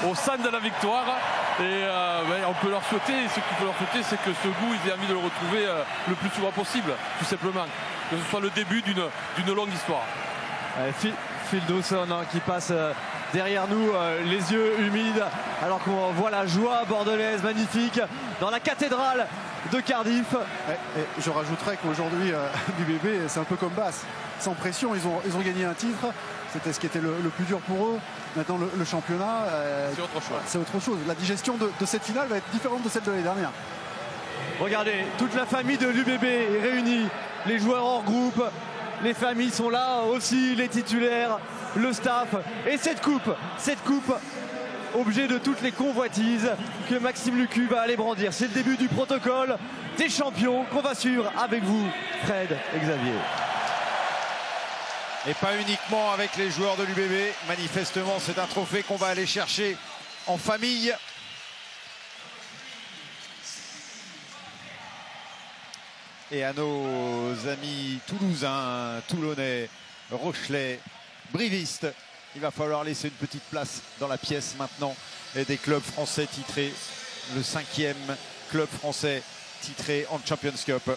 au sang de la victoire. Et on peut leur souhaiter, et ce qu'il faut leur souhaiter, c'est que ce goût, ils aient envie de le retrouver le plus souvent possible, tout simplement. Que ce soit le début d'une longue histoire. Phil Dawson qui passe derrière nous, les yeux humides, alors qu'on voit la joie bordelaise magnifique dans la cathédrale de Cardiff. Et je rajouterais qu'aujourd'hui, l'UBB, c'est un peu comme Basse. Sans pression, ils ont gagné un titre. C'était ce qui était le plus dur pour eux. Maintenant, le championnat, c'est autre chose. C'est autre chose. La digestion de cette finale va être différente de celle de l'année dernière. Regardez, toute la famille de l'UBB est réunie. Les joueurs hors groupe, les familles sont là aussi, les titulaires, le staff. Et cette coupe, objet de toutes les convoitises que Maxime Lucu va aller brandir. C'est le début du protocole des champions qu'on va suivre avec vous, Fred et Xavier. Et pas uniquement avec les joueurs de l'UBB. Manifestement, c'est un trophée qu'on va aller chercher en famille. Et à nos amis toulousains, toulonnais, rochelais, brivistes, il va falloir laisser une petite place dans la pièce maintenant. Et des clubs français titrés, le 5e club français titré en Champions Cup.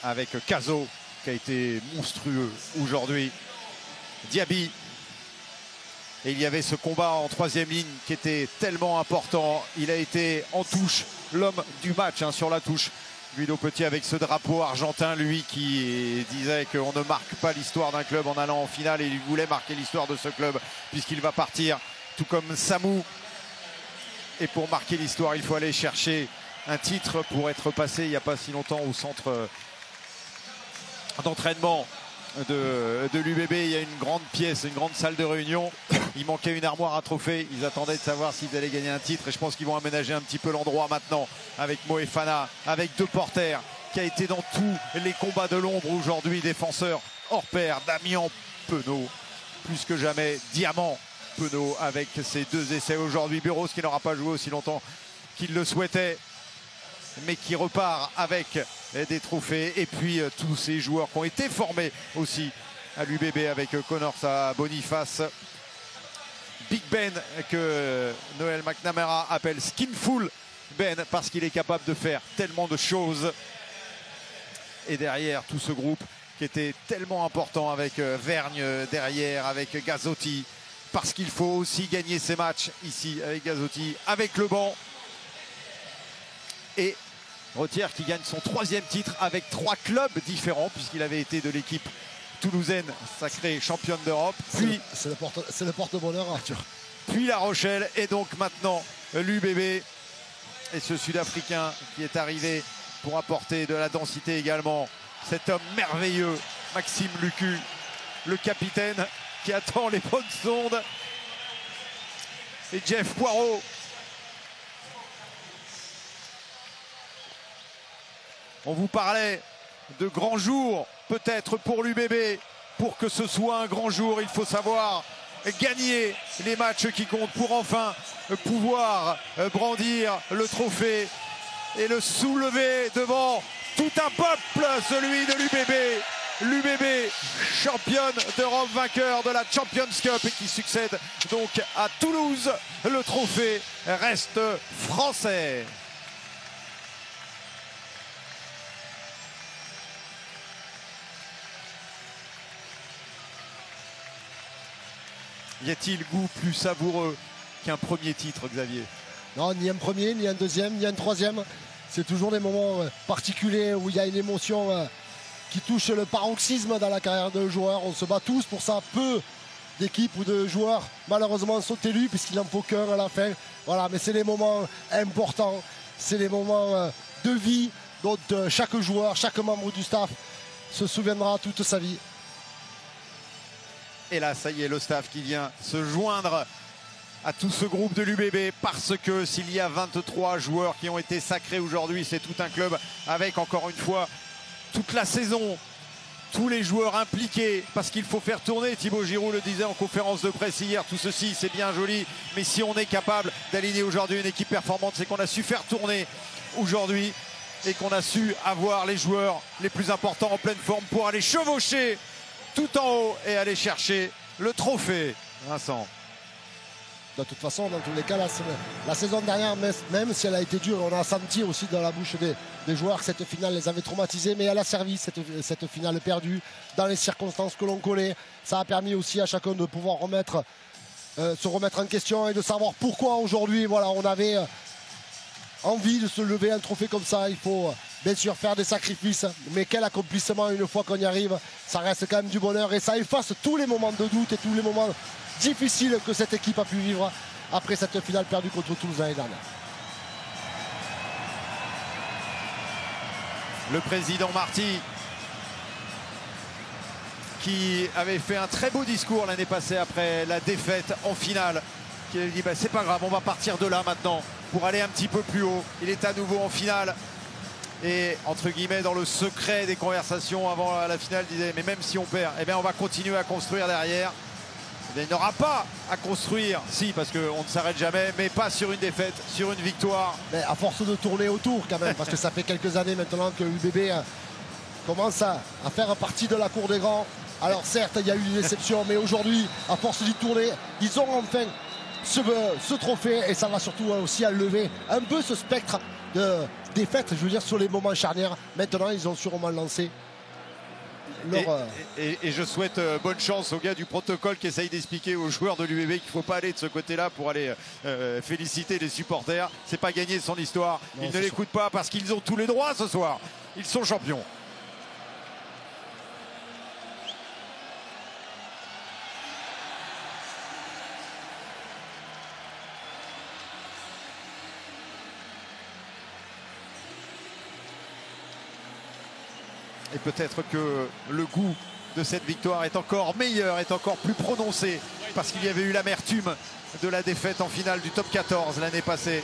Avec Cazot qui a été monstrueux aujourd'hui. Diaby. Et il y avait ce combat en 3e ligne qui était tellement important. Il a été en touche, l'homme du match sur la touche. Guido Petit avec ce drapeau argentin, lui qui disait qu'on ne marque pas l'histoire d'un club en allant en finale, et il voulait marquer l'histoire de ce club puisqu'il va partir, tout comme Samou. Et pour marquer l'histoire, il faut aller chercher un titre pour être passé il n'y a pas si longtemps au centre d'entraînement de l'UBB. Il y a une grande pièce, une grande salle de réunion. Il manquait une armoire à trophées. Ils attendaient de savoir s'ils allaient gagner un titre, et je pense qu'ils vont aménager un petit peu l'endroit maintenant avec Moefana, avec Deporter qui a été dans tous les combats de l'ombre aujourd'hui, défenseur hors pair. Damien Penaud, plus que jamais Diamant Penaud avec ses 2 essais aujourd'hui. Burros qui n'aura pas joué aussi longtemps qu'il le souhaitait, mais qui repart avec des trophées. Et puis tous ces joueurs qui ont été formés aussi à l'UBB avec Connors à Boniface. Big Ben, que Noël McNamara appelle Skinful Ben, parce qu'il est capable de faire tellement de choses. Et derrière tout ce groupe qui était tellement important avec Vergne derrière, avec Gazzotti, parce qu'il faut aussi gagner ces matchs ici avec Gazzotti, avec le banc. Et Retière qui gagne son 3e titre avec 3 clubs différents, puisqu'il avait été de l'équipe toulousaine sacrée championne d'Europe. Puis c'est le porte-bonheur, Arthur. Puis La Rochelle, et donc maintenant l'UBB. Et ce Sud-Africain qui est arrivé pour apporter de la densité également. Cet homme merveilleux, Maxime Lucu, le capitaine qui attend les bonnes sondes. Et Jeff Poirot. On vous parlait de grands jours, peut-être pour l'UBB. Pour que ce soit un grand jour, il faut savoir gagner les matchs qui comptent pour enfin pouvoir brandir le trophée et le soulever devant tout un peuple, celui de l'UBB. L'UBB, championne d'Europe, vainqueur de la Champions Cup, et qui succède donc à Toulouse. Le trophée reste français. Y a-t-il goût plus savoureux qu'un premier titre, Xavier? Non, ni un premier, ni un deuxième, ni un troisième. C'est toujours des moments particuliers où il y a une émotion qui touche le paroxysme dans la carrière de joueur. On se bat tous pour ça. Peu d'équipes ou de joueurs, malheureusement, sont élus puisqu'il n'en faut qu'un à la fin. Voilà, mais c'est les moments importants. C'est les moments de vie dont chaque joueur, chaque membre du staff se souviendra toute sa vie. Et là, ça y est, le staff qui vient se joindre à tout ce groupe de l'UBB, parce que s'il y a 23 joueurs qui ont été sacrés aujourd'hui, c'est tout un club avec, encore une fois, toute la saison, tous les joueurs impliqués, parce qu'il faut faire tourner. Thibaut Giroud le disait en conférence de presse hier, tout ceci c'est bien joli, mais si on est capable d'aligner aujourd'hui une équipe performante, c'est qu'on a su faire tourner aujourd'hui et qu'on a su avoir les joueurs les plus importants en pleine forme pour aller chevaucher tout en haut et aller chercher le trophée, Vincent. De toute façon, dans tous les cas, la saison dernière, même si elle a été dure, on a senti aussi dans la bouche des joueurs que cette finale les avait traumatisés, mais elle a servi cette finale perdue dans les circonstances que l'on connaît. Ça a permis aussi à chacun de pouvoir se remettre en question et de savoir pourquoi aujourd'hui, voilà, on avait envie de se lever un trophée comme ça. Il faut bien sûr faire des sacrifices, mais quel accomplissement une fois qu'on y arrive. Ça reste quand même du bonheur et ça efface tous les moments de doute et tous les moments difficiles que cette équipe a pu vivre après cette finale perdue contre Toulouse l'année dernière. Le président Marty, qui avait fait un très beau discours l'année passée après la défaite en finale, qui a dit bah, c'est pas grave, on va partir de là maintenant pour aller un petit peu plus haut. Il est à nouveau en finale et entre guillemets dans le secret des conversations avant la finale disait mais même si on perd, eh bien on va continuer à construire derrière. Il n'y aura pas à construire, si, parce qu'on ne s'arrête jamais, mais pas sur une défaite, sur une victoire. Mais à force de tourner autour quand même, parce que ça fait quelques années maintenant que l'UBB commence à faire partie de la cour des grands. Alors certes, il y a eu des déceptions, mais aujourd'hui, à force d'y tourner, ils ont enfin ce trophée et ça va surtout aussi à lever un peu ce spectre de défaite, je veux dire, sur les moments charnières. Maintenant, ils ont sûrement lancé. Et je souhaite bonne chance aux gars du protocole qui essayent d'expliquer aux joueurs de l'UBB qu'il ne faut pas aller de ce côté-là pour aller féliciter les supporters. C'est pas gagner son histoire. Ils ne l'écoutent pas parce qu'ils ont tous les droits ce soir. Ils sont champions. Et peut-être que le goût de cette victoire est encore meilleur, est encore plus prononcé parce qu'il y avait eu l'amertume de la défaite en finale du top 14 l'année passée.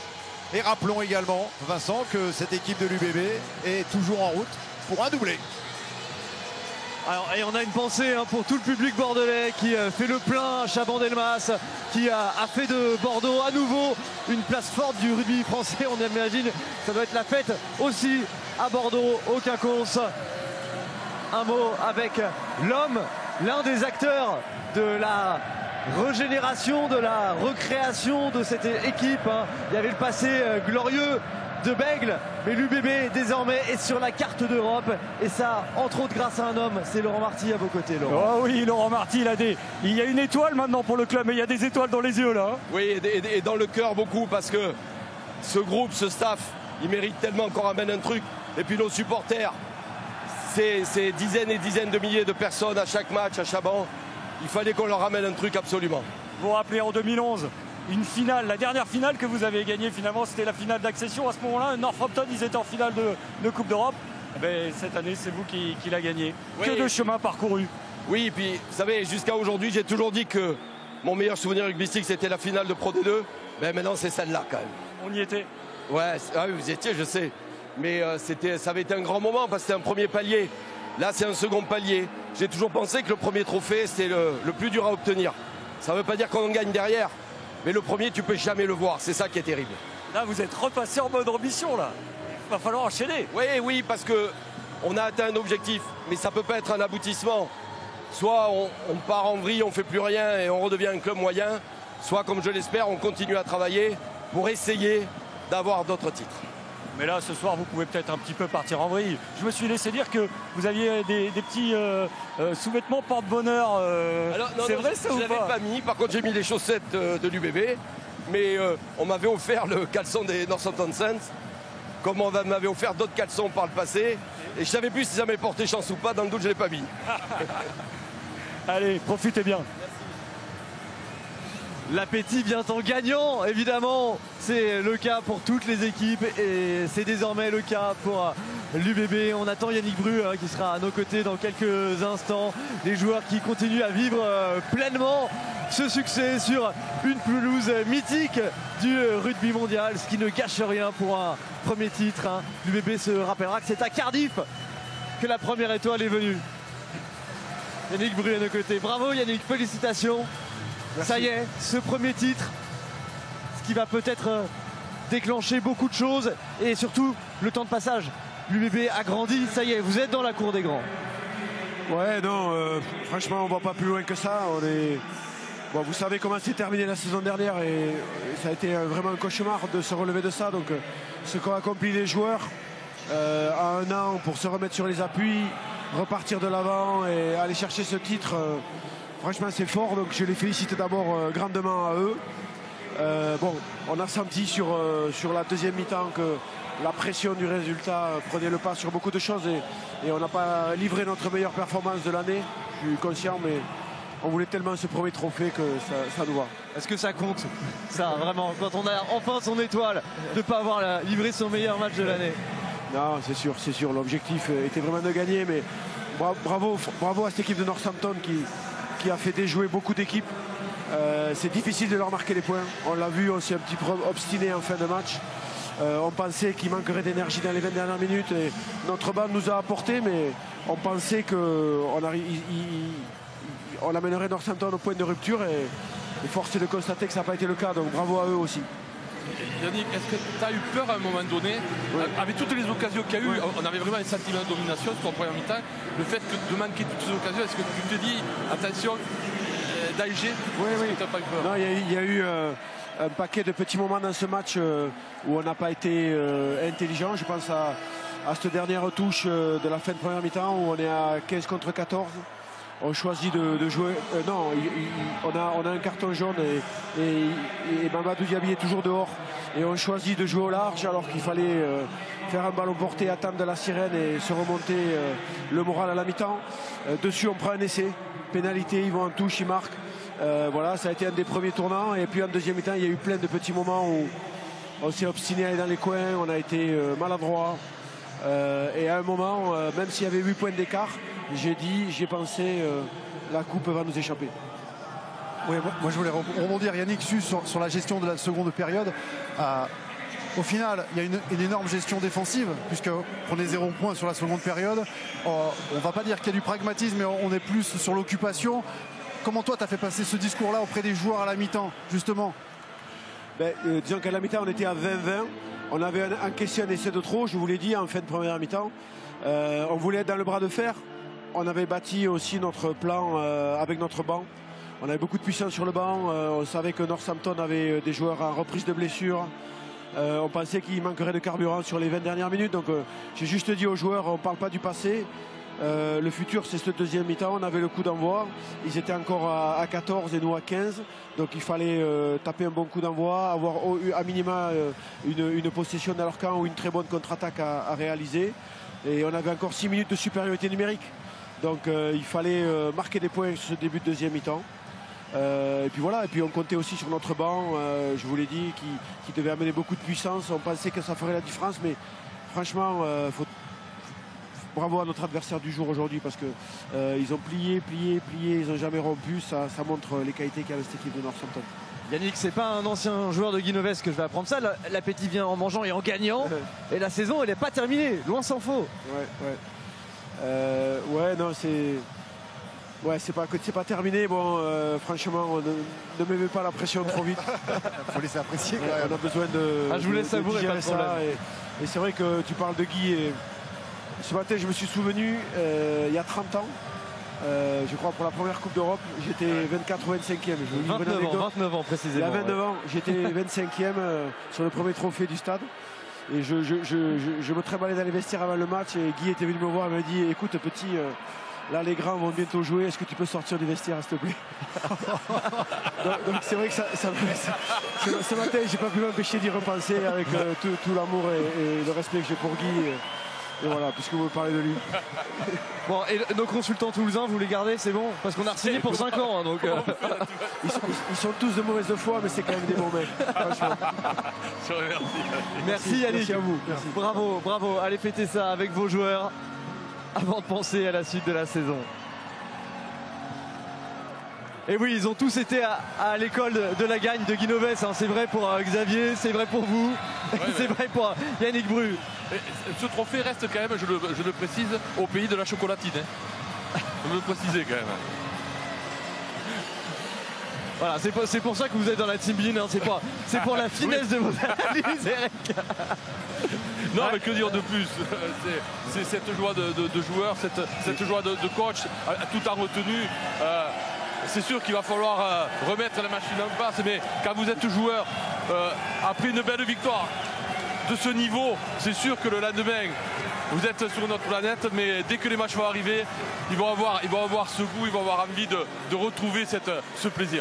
Et rappelons également, Vincent, que cette équipe de l'UBB est toujours en route pour un doublé. Alors, et on a une pensée pour tout le public bordelais qui fait le plein à Chaban-Delmas, qui a fait de Bordeaux à nouveau une place forte du rugby français. On imagine ça doit être la fête aussi à Bordeaux, au Quinconce. Un mot avec l'homme, l'un des acteurs de la régénération, de la recréation de cette équipe. Il y avait le passé glorieux de Bègle, mais l'UBB désormais est sur la carte d'Europe et ça, entre autres, grâce à un homme, c'est Laurent Marty à vos côtés. Laurent. Oh oui, Laurent Marty, il y a une étoile maintenant pour le club, mais il y a des étoiles dans les yeux là. Oui, et dans le cœur beaucoup, parce que ce groupe, ce staff, il mérite tellement qu'on ramène un truc. Et puis nos supporters, ces dizaines et dizaines de milliers de personnes à chaque match à Chaban, il fallait qu'on leur ramène un truc absolument. Vous vous rappelez en 2011, une finale, la dernière finale que vous avez gagnée finalement, c'était la finale d'accession. À ce moment-là, Northampton, ils étaient en finale de Coupe d'Europe. Cette année, c'est vous qui l'a gagné. Oui. Que de chemin parcouru. Oui, et puis vous savez, jusqu'à aujourd'hui, j'ai toujours dit que mon meilleur souvenir rugbystique, c'était la finale de Pro D2. Mais maintenant, c'est celle-là quand même. On y était. Ouais, ah oui, vous y étiez, je sais. Mais ça avait été un grand moment parce que c'était un premier palier. Là, c'est un second palier. J'ai toujours pensé que le premier trophée, c'est le plus dur à obtenir. Ça ne veut pas dire qu'on en gagne derrière. Mais le premier, tu ne peux jamais le voir. C'est ça qui est terrible. Là, vous êtes repassé en mode ambition, là. Il va falloir enchaîner. Oui, parce qu'on a atteint un objectif. Mais ça ne peut pas être un aboutissement. Soit on part en vrille, on ne fait plus rien et on redevient un club moyen. Soit, comme je l'espère, on continue à travailler pour essayer d'avoir d'autres titres. Mais là, ce soir, vous pouvez peut-être un petit peu partir en vrille. Je me suis laissé dire que vous aviez des petits sous-vêtements porte-bonheur. C'est vrai ça ou pas? Je ne l'avais pas mis. Par contre, j'ai mis les chaussettes de l'UBB. Mais on m'avait offert le caleçon des Northampton Saints. Comme on m'avait offert d'autres caleçons par le passé. Et je ne savais plus si ça m'avait porté chance ou pas. Dans le doute, je ne l'ai pas mis. Allez, profitez bien. L'appétit vient en gagnant, évidemment, c'est le cas pour toutes les équipes et c'est désormais le cas pour l'UBB. On attend Yannick Bru qui sera à nos côtés dans quelques instants. Les joueurs qui continuent à vivre pleinement ce succès sur une pelouse mythique du rugby mondial, ce qui ne gâche rien pour un premier titre. L'UBB se rappellera que c'est à Cardiff que la première étoile est venue. Yannick Bru à nos côtés. Bravo Yannick, félicitations. Merci. Ça y est, ce premier titre, ce qui va peut-être déclencher beaucoup de choses et surtout le temps de passage. L'UBB a grandi, ça y est, vous êtes dans la cour des grands. Ouais, non, franchement, on ne va pas plus loin que ça. Bon, vous savez comment s'est terminée la saison dernière et ça a été vraiment un cauchemar de se relever de ça. Donc, ce qu'ont accompli les joueurs à un an pour se remettre sur les appuis, repartir de l'avant et aller chercher ce titre, franchement, c'est fort. Donc, je les félicite d'abord grandement à eux. Bon, on a senti sur la deuxième mi-temps que la pression du résultat prenait le pas sur beaucoup de choses et on n'a pas livré notre meilleure performance de l'année. Je suis conscient, mais on voulait tellement ce premier trophée que ça nous va. Est-ce que ça compte, ça, vraiment, quand on a enfin son étoile, de ne pas avoir livré son meilleur match de l'année? Non, c'est sûr. L'objectif était vraiment de gagner, mais bravo à cette équipe de Northampton qui a fait déjouer beaucoup d'équipes. C'est difficile de leur marquer les points. On l'a vu, on s'est un petit peu obstiné en fin de match. On pensait qu'il manquerait d'énergie dans les 20 dernières minutes et notre bande nous a apporté, mais on pensait qu'on amènerait Northampton au point de rupture et force est de constater que ça n'a pas été le cas, donc bravo à eux aussi. Yannick, est-ce que tu as eu peur à un moment donné, avec toutes les occasions qu'il y a eu, on avait vraiment un sentiment de domination sur la première mi-temps, le fait de manquer toutes ces occasions, est-ce que tu te dis, attention, danger? Oui. Non, il y a eu un paquet de petits moments dans ce match où on n'a pas été intelligent. Je pense à cette dernière touche de la fin de première mi-temps où on est à 15 contre 14. On choisit de jouer. Non, on a un carton jaune et Mamadou Diaby est toujours dehors. Et on choisit de jouer au large alors qu'il fallait faire un ballon porté, attendre de la sirène et se remonter le moral à la mi-temps. Dessus, on prend un essai. Pénalité, ils vont en touche, ils marquent. Voilà, ça a été un des premiers tournants. Et puis en deuxième mi-temps, il y a eu plein de petits moments où on s'est obstiné à aller dans les coins, on a été maladroit. Et à un moment, même s'il y avait 8 points d'écart, j'ai pensé, la coupe va nous échapper. Oui, moi je voulais rebondir, Yannick, sur la gestion de la seconde période. Au final, il y a une énorme gestion défensive, puisqu'on est 0 points sur la seconde période. On ne va pas dire qu'il y a du pragmatisme, mais on est plus sur l'occupation. Comment toi, tu as fait passer ce discours-là auprès des joueurs à la mi-temps, justement? Disons qu'à la mi-temps, on était à 20-20. On avait encaissé un essai de trop, je vous l'ai dit, en fin de première mi-temps. On voulait être dans le bras de fer. On avait bâti aussi notre plan avec notre banc. On avait beaucoup de puissance sur le banc. On savait que Northampton avait des joueurs en reprise de blessures. On pensait qu'il manquerait de carburant sur les 20 dernières minutes. Donc j'ai juste dit aux joueurs, on ne parle pas du passé. Le futur, c'est ce deuxième mi-temps. On avait le coup d'envoi. Ils étaient encore à 14 et nous à 15. Donc il fallait taper un bon coup d'envoi, avoir à minima une possession dans leur camp ou une très bonne contre-attaque à réaliser. Et on avait encore 6 minutes de supériorité numérique. Donc il fallait marquer des points sur ce début de deuxième mi-temps. Et puis voilà, et puis on comptait aussi sur notre banc, je vous l'ai dit, qui devait amener beaucoup de puissance. On pensait que ça ferait la différence, mais franchement, bravo à notre adversaire du jour aujourd'hui parce que ils ont plié, ils n'ont jamais rompu. Ça montre les qualités qu'a cette équipe de Northampton. Yannick, c'est pas un ancien joueur de Guinoves que je vais apprendre ça. L'appétit vient en mangeant et en gagnant. Et la saison, elle n'est pas terminée, loin s'en faut. Ouais, non, c'est... Ouais, c'est pas terminé. Bon, franchement, ne me mets pas la pression trop vite. Il faut laisser apprécier quand même. On a besoin de... je vous laisse savourer, pas de problème. Et c'est vrai que tu parles de Guy. Et ce matin, je me suis souvenu, il y a 30 ans, je crois pour la première Coupe d'Europe, j'étais 24 ou 25e. 29 ans précisément. Il y a 29 ans, j'étais 25e sur le premier trophée du stade. Et je me trébalais dans les vestiaires avant le match et Guy était venu me voir et m'a dit, écoute petit, là les grands vont bientôt jouer, est-ce que tu peux sortir du vestiaire s'il te plaît? donc c'est vrai que ce matin j'ai pas pu m'empêcher d'y repenser avec tout l'amour et le respect que j'ai pour Guy. Et voilà, puisque vous me parlez de lui. Bon, et nos consultants toulousains, vous les gardez, c'est bon? Parce qu'on a re-signé pour 5 ans. Hein, donc, ils sont tous de mauvaise foi, mais c'est quand même des bons mecs. Merci Yannick. Merci à vous. Merci. Bravo. Allez fêter ça avec vos joueurs avant de penser à la suite de la saison. Et oui, ils ont tous été à l'école de la gagne de Guinoves. Hein. C'est vrai pour Xavier, c'est vrai pour vous, c'est vrai pour Yannick Bru. Ce trophée reste quand même, je le précise, au pays de la chocolatine. Hein. Je veux le préciser quand même. Voilà, c'est pour ça que vous êtes dans la team Bean, hein, c'est pour la finesse de vos analyses, Eric. Non, mais que dire de plus? C'est cette joie de joueur, cette joie de coach, tout en retenue. C'est sûr qu'il va falloir remettre la machine en place, mais quand vous êtes joueur, après une belle victoire de ce niveau, c'est sûr que le lendemain, vous êtes sur notre planète, mais dès que les matchs vont arriver, ils vont avoir ce goût, ils vont avoir envie de retrouver ce plaisir.